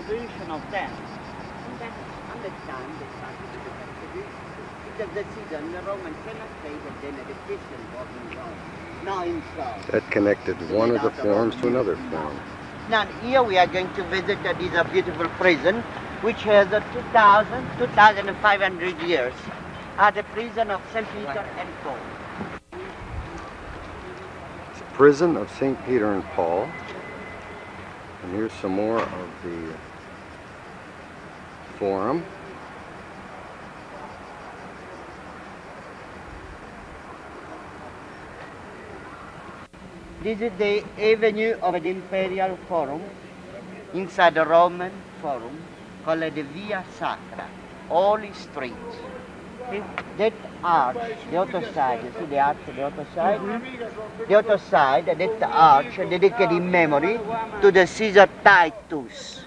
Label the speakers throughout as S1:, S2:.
S1: distribution of them. And then, at the time, they started to become produced. Because the season, the Roman Senate stayed, and then the Christian was in Rome. Now in Rome.
S2: That connected one of the forms to another form.
S1: Now here we are going to visit this beautiful prison, which has 2,500 years. The prison of St. Peter and Paul.
S2: It's the prison of St. Peter and Paul. And here's some more of the forum.
S1: This is the avenue of the Imperial Forum inside the Roman Forum called the Via Sacra, Holy Street. See, that arch, the other side, you see the arch on the other side? The other side, that arch dedicated in memory to the Caesar Titus.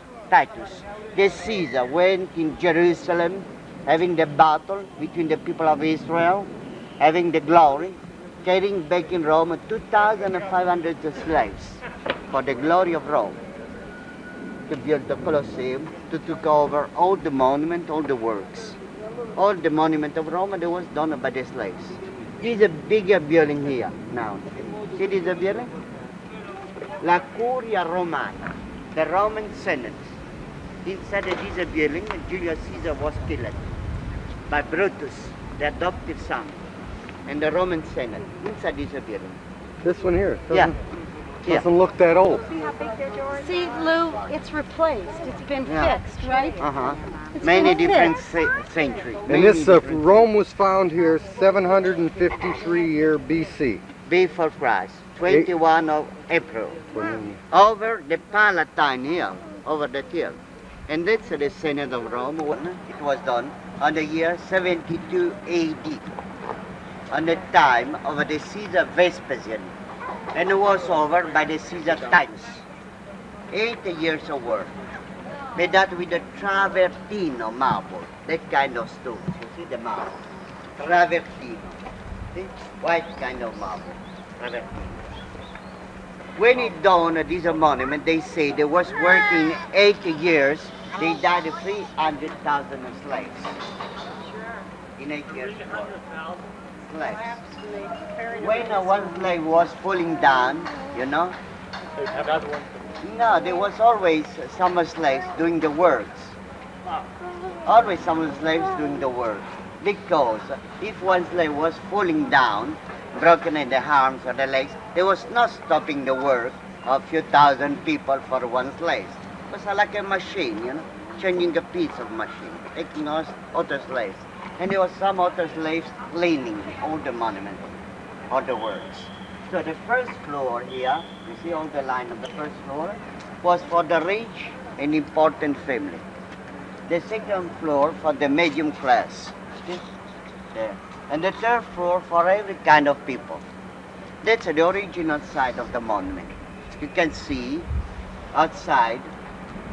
S1: The Caesar went in Jerusalem having the battle between the people of Israel, having the glory, carrying back in Rome 2,500 slaves for the glory of Rome, to build the Colosseum, to take over all the monuments, all the works. All the monument of Rome that was done by the slaves. This is a bigger building here now. See this building? La Curia Romana, the Roman Senate. Inside this building, Julius Caesar was killed by Brutus, the adopted son, and the Roman Senate inside this building.
S2: This one here?
S1: Doesn't
S2: look that old.
S3: See how big they're doing? See, Lou, it's replaced. It's been fixed, right?
S1: Many different centuries.
S2: And this Rome was found here 753 year BC.
S1: Before Christ, 21 of April. Over the Palatine here, over the hill. And that's the Senate of Rome. It was done on the year 72 AD, on the time of the Caesar Vespasian. And it was over by the Caesar Titus. 8 years of work. Made that with the travertino marble, that kind of stone. You see the marble? Travertino. See? White kind of marble. Travertino. When it done this monument, they say they was working 8 years, they died 300,000 slaves. In 8 years of work. Slaves. When one slave was falling down, you know, no, there was always some slaves doing the works. Always some slaves doing the work. Because if one slave was falling down, broken in the arms or the legs, there was not stopping the work of a few thousand people for one slave. It was like a machine, you know, changing a piece of machine, taking us other slaves. And there was some other slaves cleaning all the monuments, all the works. So the first floor here, you see all the line of the first floor, was for the rich and important family. The second floor for the medium class. See? There. And the third floor for every kind of people. That's the original side of the monument. You can see outside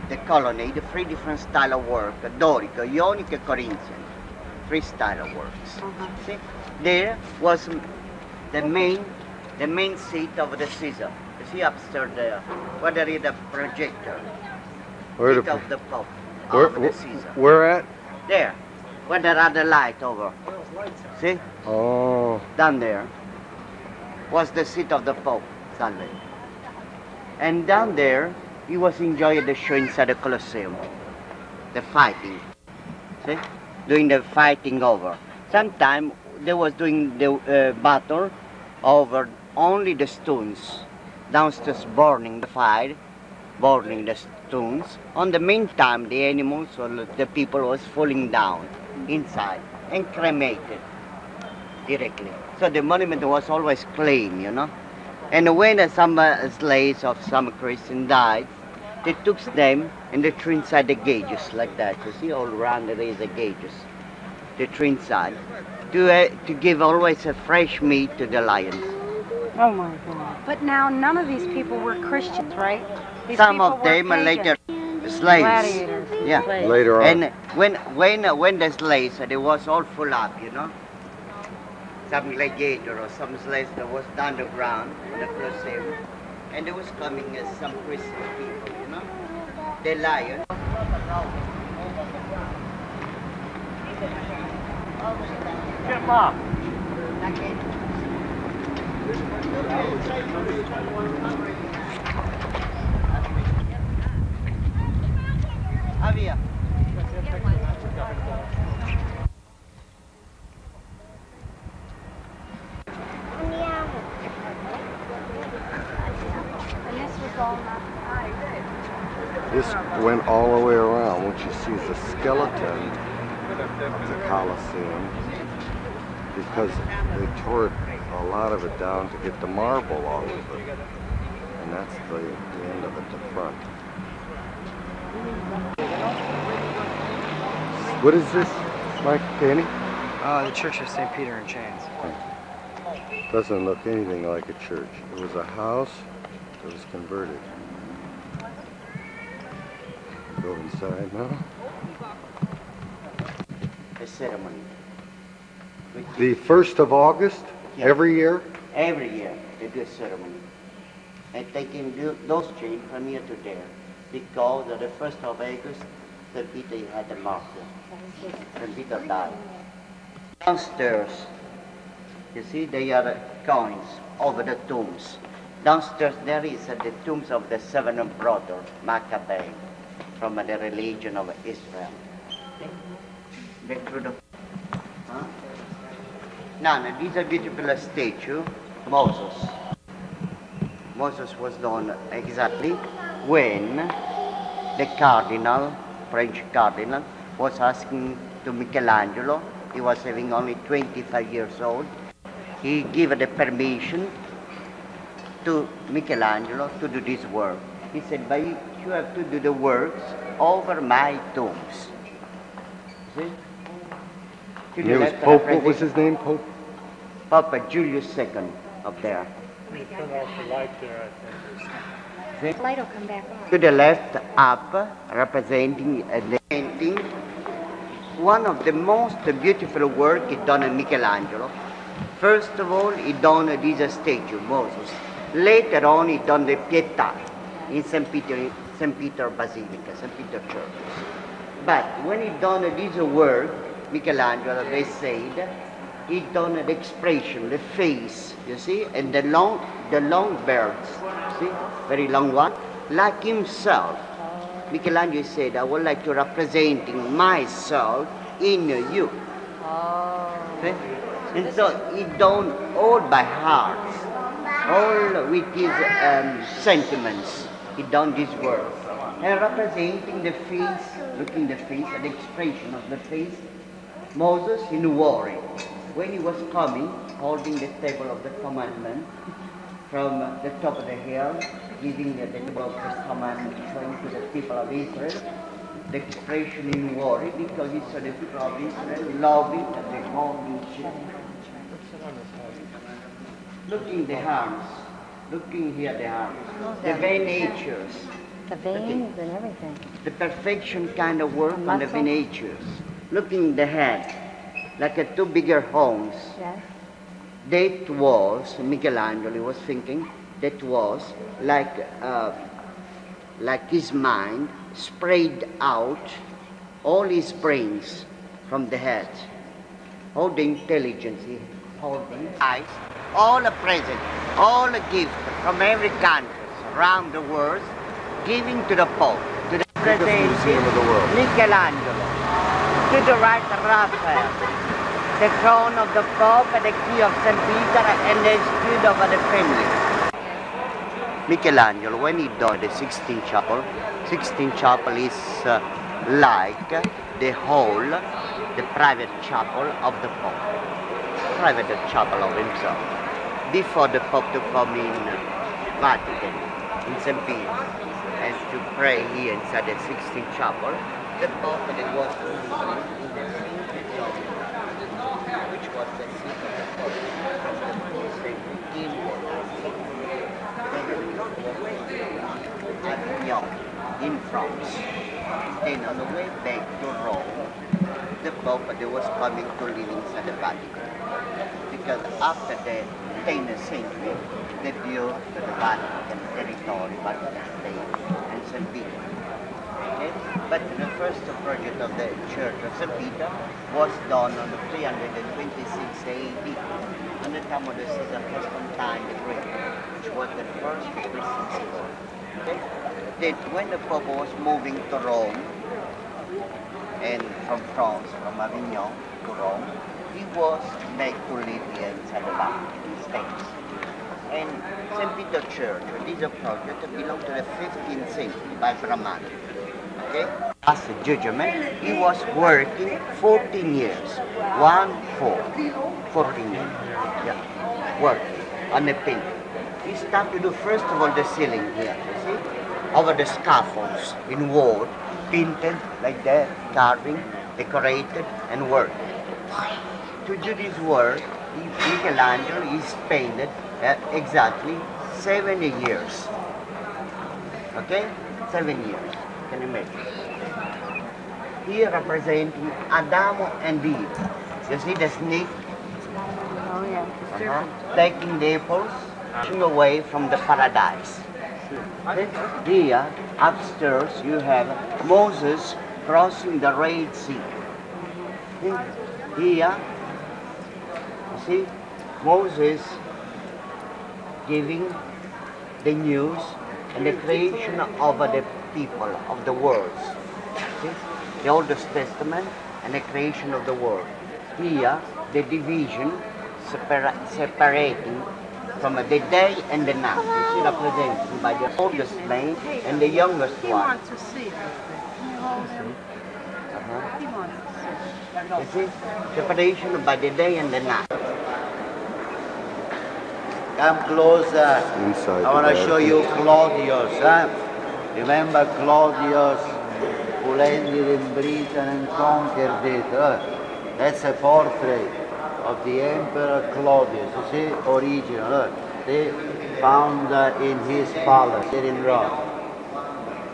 S1: the colonnade, the 3 different style of work, Doric, Ionic, Corinthian. 3 style of works. See? There was the main seat of the Caesar. You see upstairs there, where there is the projector. Seat of the Pope, of the Caesar.
S2: Where at?
S1: There, where there are the light over. See?
S2: Oh.
S1: Down there was the seat of the Pope, down there. And down there, he was enjoying the show inside the Colosseum. The fighting. See? Doing the fighting over. Sometimes they was doing the battle over only the stones. Downstairs burning the fire, burning the stones. On the meantime, the animals or the people was falling down inside and cremated directly. So the monument was always clean, you know. And when some slaves of some Christians died, they took them and they threw inside the gauges like that. You see, all around there is the gauges. They threw inside to give always a fresh meat to the lions.
S3: Oh my God! But now none of these people were Christians, right? These
S1: some of them are later slaves.
S3: Gladiators.
S1: Yeah.
S3: Slaves.
S2: Later on.
S1: And when the slaves, they was all full up, you know. Some gladiator or some slaves that was down the ground on the Colosseum, and there was coming some Christian people, you know. The lion
S4: Get Mark.
S1: Avia.
S3: And this was all not.
S2: This went all the way around. What you see is a skeleton of the Colosseum because they tore a lot of it down to get the marble off of it. And that's the end of it, the front. What is this, Mike Penny?
S5: The Church of St. Peter in Chains.
S2: Doesn't look anything like a church. It was a house that was converted. Go inside now.
S1: The ceremony.
S2: The 1st of August,
S1: Yeah.
S2: every year?
S1: Every year they do a ceremony. And they can do those chains from here to there. Because on the 1st of August, St. Peter had a martyr. St. Peter died. Downstairs, you see, they are coins over the tombs. Downstairs there is the tombs of the 7 brothers, Maccabee, from the religion of Israel. They threw the... Huh? Now, this is a beautiful statue, Moses. Moses was done exactly when the cardinal, French cardinal, was asking to Michelangelo. He was having only 25 years old. He gave the permission to Michelangelo to do this work. He said, but you have to do the works over my tombs. See? To the
S2: It was
S1: left
S2: Pope, what
S1: represent-
S2: was his name, Pope?
S1: Papa Julius II up there.
S4: You turn off the light there, I think.
S1: See?
S3: Light will come back on.
S1: To the left up, representing the painting, one of the most beautiful work is done in Michelangelo. First of all, he done this statue, Moses. Later on, he done the Pietà in St. Peter Basilica, St. Peter Church. But when he done this work, Michelangelo, they said, he done the expression, the face, you see, and the long birds, see, very long one, like himself. Michelangelo said, I would like to representing myself in you. See? And so he done all by heart, all with his sentiments. He done this work. And representing the face, looking the face, the expression of the face, Moses in worry. When he was coming, holding the table of the commandment from the top of the hill, giving the table of the commandment, showing to the people of Israel, the expression in worry, because he saw the people of Israel loving and the holding children. Looking the arms, looking here the arms, the vein natures,
S3: The veins and everything.
S1: the perfection kind of work on the
S3: muscle.
S1: vein natures. Looking the head, like a two bigger homes.
S3: Yes.
S1: That was, Michelangelo was thinking, that was like his mind spread out all his brains from the head, all the intelligence he holding, eyes, all the present, all the gifts from every country around the world, giving to the Pope, to the president,
S2: museum of the world.
S1: Michelangelo, to the right Raphael, the crown of the Pope and the key of St. Peter and the stud of the family. Michelangelo, when he did the Sixtine Chapel is like the whole, the private chapel of the Pope, private chapel of himself. Before the Pope to come in Vatican, in St. Peter, and to pray here inside the Sixtine Chapel, the Pope was in the Saint of which was the seat of the Pope from the 4th century inward. At Lyon, in France. Then on the way back to Rome, the Pope was coming to live inside the Vatican. Because after the 10th century, they built the Vatican territory, Vatican State, and St. Peter. Okay? But the first project of the Church of St. Peter was done on the 326 AD, on the time of the Caesar Constantine the Great, which was the first Christian city. Okay? Then when the Pope was moving to Rome, and from France, from Avignon to Rome, he was made to live here in Saint-Laurent, in States. And St. Peter Church, this project belonged to the 15th century by Brahman. Okay? As a judgment, he was working 14 years. 14 years. Yeah. Working on a painting. He started to do first of all the ceiling here, you see? Over the scaffolds in wood, painted like that, carving, decorated, and worked. To do this work, Michelangelo is painted exactly 70 years. Okay? 7 years. Can you imagine? Here representing Adam and Eve. You see the snake?
S3: Oh, yeah.
S1: Taking the apples, pushing away from the paradise. Here, upstairs, you have Moses crossing the Red Sea. Here, you see, Moses giving the news and the creation of the people, of the world. See? The Oldest Testament and the creation of the world. Here, the division separating from the day and the night. You see, represented by the oldest man and the youngest one.
S3: He wants to see it. Can you hold him? He wants to see.
S1: You see, separation by the day and the night.
S6: Come closer.
S2: Inside
S6: I want to show you Claudius. Huh? Remember Claudius who landed in Britain and conquered it? Huh? That's a portrait of the Emperor Claudius. You see, original. Huh? They found in his palace here in Rome.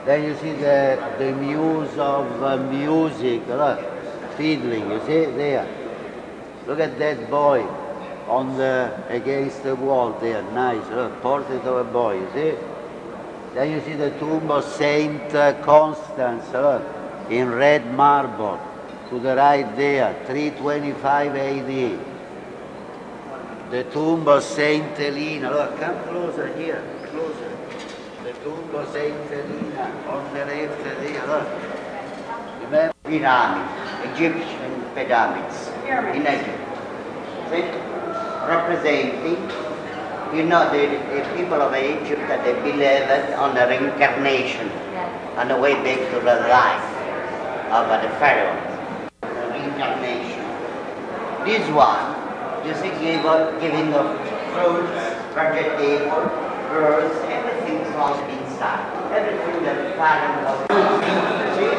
S6: Then you see the muse of music, fiddling. You see there. Look at that boy on against the wall there. Nice, portrait of a boy. You see. Then you see the tomb of Saint Constance in red marble. To the right there, 325 AD. The tomb of Saint Helena. Look, come closer here, closer. The tomb of Saint Helena on the left there. Look. Remember?
S1: Pyramids, Egyptian pyramids in Egypt. See? Representing, you know, the people of Egypt, they believed on the reincarnation, on the way back to the life of the pharaoh. Reincarnation. This one, you see, giving of fruits, vegetable, birds, everything's all inside. Everything that is found of see,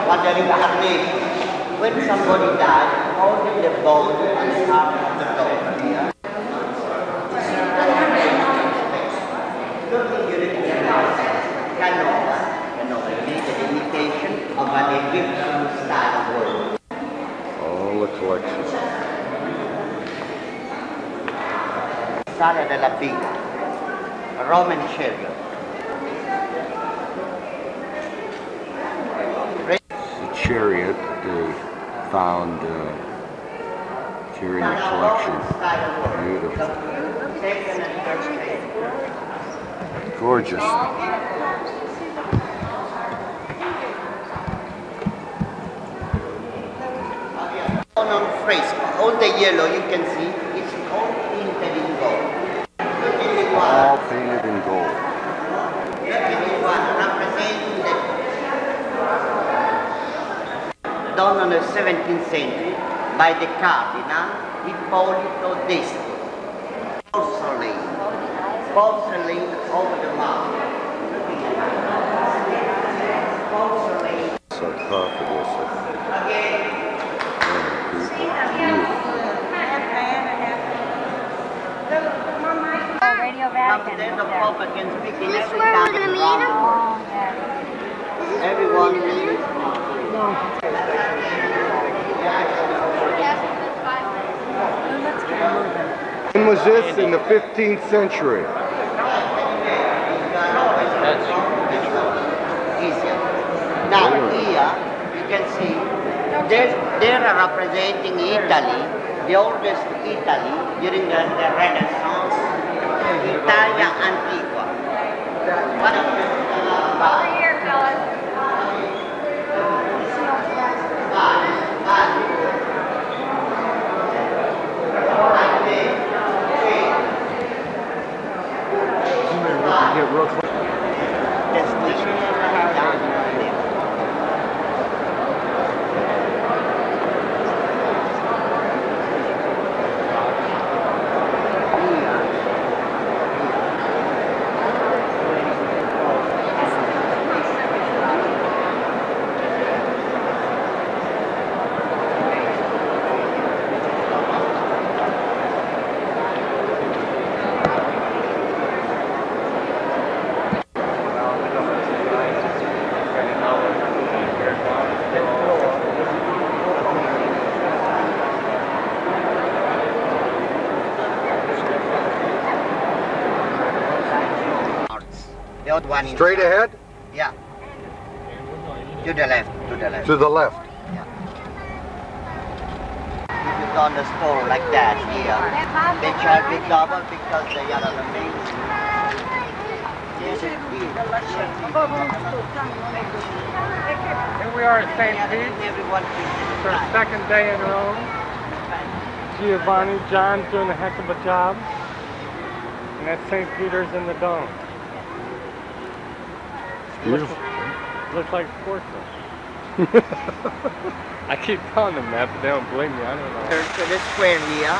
S1: what the reincarnation. When somebody died, holding the bone on the top of the door here. Looking at the canola, made an imitation of an Egyptian style of work.
S2: All the collections.
S1: Sala della Biga, a Roman chariot.
S2: The chariot they found carrying a collection. Beautiful. Gorgeous.
S1: On fresco, all the yellow you can see is all painted in gold.
S2: All painted in gold.
S1: Representing done in the 17th century by the Cardinal Ippolito d'Este. Porcelain over the marble. Porcelain.
S2: Sarcophagus.
S1: Again.
S3: Radio
S1: Now
S3: Vatican.
S1: then the Pope can speak in
S7: This
S1: every
S7: where we're
S1: tongue.
S7: gonna meet him?
S3: Oh, yeah.
S1: Everyone.
S3: Let's get him moving.
S2: When was this? In the 15th century.
S1: Easier. Now, They're representing Italy, the oldest Italy during the Renaissance, Italia Antigua. One of the,
S3: Over here, fellas.
S2: Get real close.
S1: The old one
S2: Straight
S1: inside.
S2: ahead?
S1: Yeah. To the left, to the left.
S2: To the left.
S1: If you go on the store like that here, they charge me double because they are on the main
S4: Here we are at St. Pete's.
S1: Everyone
S4: It's our second day in Rome. Giovanni, John's doing a heck of a job. And that's St. Peter's in the Dome.
S2: Beautiful.
S4: Looks like porcelain. I keep telling them that, but they don't believe me. I don't know.
S1: to the square here.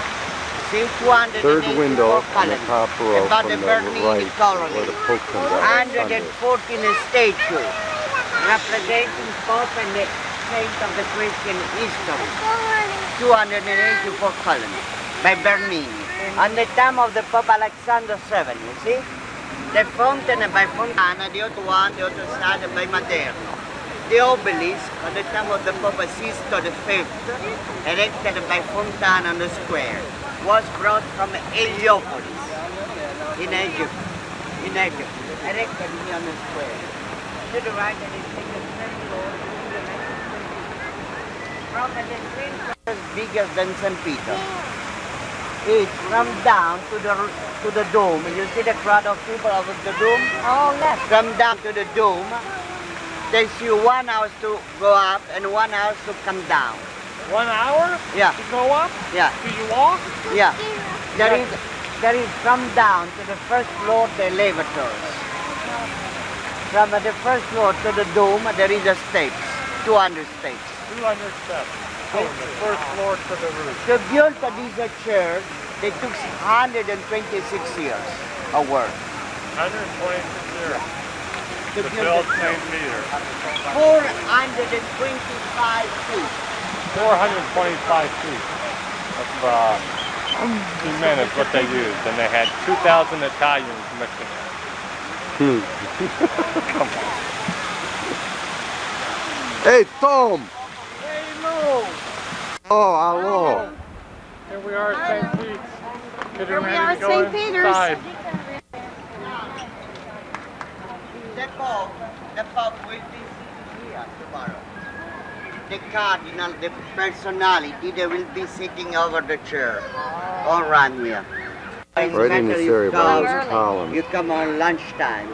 S1: See 284
S2: Third window on the
S1: columns.
S2: top row
S1: About
S2: from
S1: the
S2: the
S1: Bernini
S2: right
S1: colony.
S2: where the Pope comes out.
S1: 114 statues representing Pope and the saint of the Christian history. 284 columns by Bernini. On the time of the Pope Alexander VII, you see? The fountain by Fontana, the other one, the other side by Maderno. The obelisk, at the time of the Pope Sisto V, erected by Fontana on the square, was brought from Heliopolis, in Egypt, erected here on the square. To the right, and it's in the third floor, from the twin towers bigger than St. Peter. It's from down to the dome. You see the crowd of people over the dome?
S3: Oh, left.
S1: From down to the dome, takes you 1 hour to go up and 1 hour to come down.
S4: 1 hour?
S1: Yeah.
S4: To go up?
S1: Yeah.
S4: Do you walk?
S1: Yeah. There is from down to the first floor the elevators. From the first floor to the dome there is a steps, 200 steps.
S4: 200 steps. From the first floor to the roof.
S1: To build this church, they took 126 years of work.
S4: 126 years.
S1: To
S4: To
S1: build
S4: build
S1: the
S4: St.
S1: church.
S4: Peter.
S1: 425 feet.
S4: 425 feet of cement is what they used, and they had 2,000 Italians mixing it. Come on.
S2: Hey, Tom!
S4: Hey, Lou!
S2: Oh, hello.
S4: Here we are at St. Pete's. Getting
S3: Here we
S4: ready
S3: are
S4: to
S3: at
S4: go
S3: St. Peter's.
S4: inside.
S1: The Pope will be here tomorrow. The cardinal, the personality, they will be sitting over the chair, all around here.
S2: Right in this area by those columns.
S1: You come on lunchtime.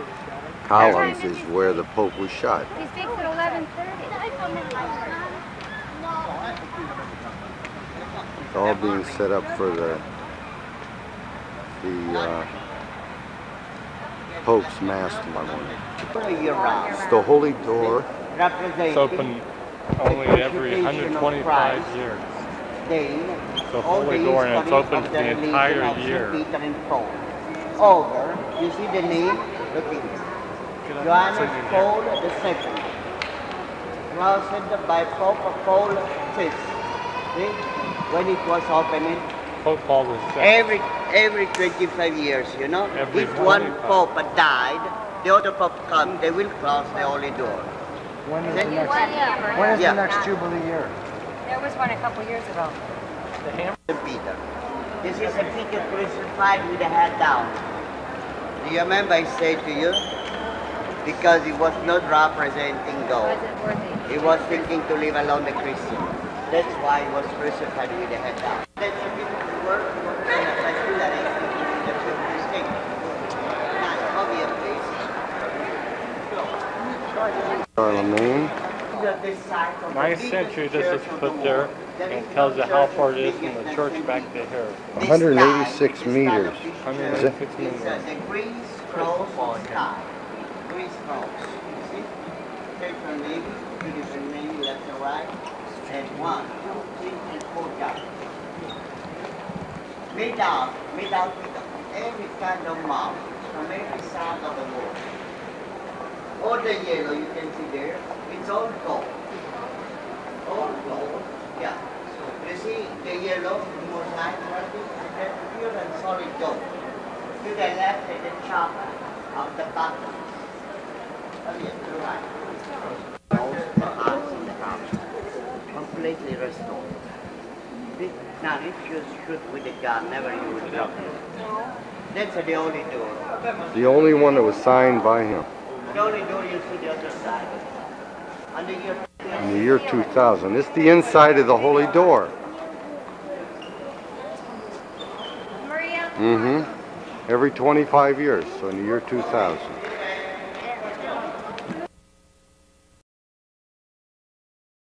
S2: Columns is where the Pope was shot.
S3: He speaks at 11:30.
S2: It's all being set up for the Pope's Mass tomorrow morning.
S1: Year round.
S2: It's the Holy Door.
S4: It's open only every 125 years. It's a holy door, and it's open for the entire year.
S1: Over, you see the name? Look at it. Johannes Paul II. Crossed by Pope Paul VI. See? When it was opening.
S4: Pope Paul VI.
S1: Every 25 years, you know?
S4: Every
S1: If one
S4: 25.
S1: Pope died, the other Pope come, they will cross the holy door.
S5: When is
S1: Then-
S5: the next,
S3: Yeah.
S5: when is
S1: Yeah.
S5: the next Jubilee year?
S3: There was one a couple years ago.
S1: St. Peter. This is a Peter crucified with the head down. Do you remember I said to you? Because he was not representing God.
S3: Was it worthy?
S1: He was thinking to leave alone the Christians. That's why it was crucified with the head down. That's a beautiful work and a particularly in the church thing. Now, obviously,
S2: Charlemagne.
S4: 9th century, this is put there, and it tells you how far it is from the church back to here.
S2: 186 meters.
S4: 186 meters.
S1: the Greece cross sky. Greece cross. You see? Take from navy, two different navy, left and right. And 1, 2, 3, and 4 down. Made out with every kind of mark from every side of the world. All the yellow you can see there, it's all gold. All gold, yeah. You see the yellow, more light, that's pure and solid gold. To the left is the chop of the bottom. Oh yeah, to the right. Nose, the arms, and the arms. Completely restored. Now if you shoot with the gun, never you will drop it. That's the only door.
S2: The only one that was signed by him.
S1: The only door you see the other side. And
S2: In the year 2000. It's the inside of the holy door.
S3: Maria?
S2: Mm-hmm. Every 25 years, so in the year 2000.